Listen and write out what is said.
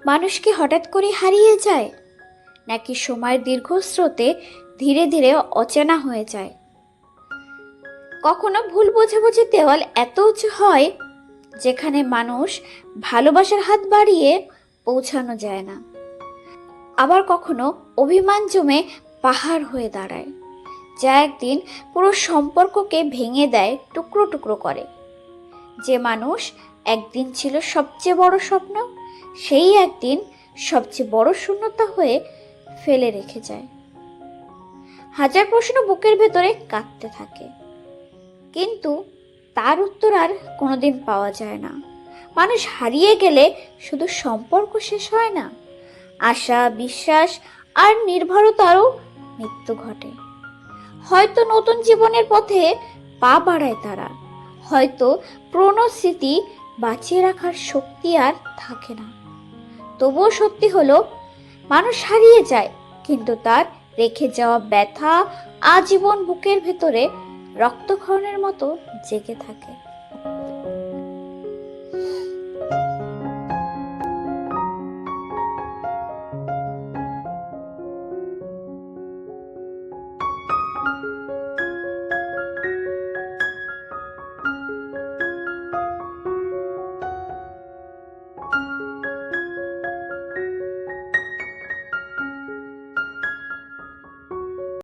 মানুষ কি হঠাৎ করে হারিয়ে যায়, নাকি সময়ের দীর্ঘ স্রোতে ধীরে ধীরে অচেনা হয়ে যায়? কখনো ভুল বোঝাবুঝি দেওয়াল এত উঁচু হয় যেখানে মানুষ ভালোবাসার হাত বাড়িয়ে পৌঁছানো যায় না। আবার কখনো অভিমান জমে পাহাড় হয়ে দাঁড়ায়, যা একদিন পুরো সম্পর্ককে ভেঙে দেয়, টুকরো টুকরো করে। যে মানুষ একদিন ছিল সবচেয়ে বড় স্বপ্ন, সেই একদিন সবচেয়ে বড় শূন্যতা হয়ে ফেলে রেখে যায়। হাজার প্রশ্ন বুকের ভেতরে কাঁদতে থাকে, কিন্তু তার উত্তর আর কোনোদিন পাওয়া যায় না। মানুষ হারিয়ে গেলে শুধু সম্পর্ক শেষ হয় না, আশা, বিশ্বাস আর নির্ভরতারও মৃত্যু ঘটে। হয়তো নতুন জীবনের পথে পা বাড়ায় তারা, হয়তো পুরনো স্মৃতি বাঁচিয়ে রাখার শক্তি আর থাকে না। তবুও সত্যি হলো, মানুষ হারিয়ে যায়, কিন্তু তার রেখে যাওয়া ব্যথা আজীবন বুকের ভেতরে রক্তক্ষরণের মতো জেগে থাকে।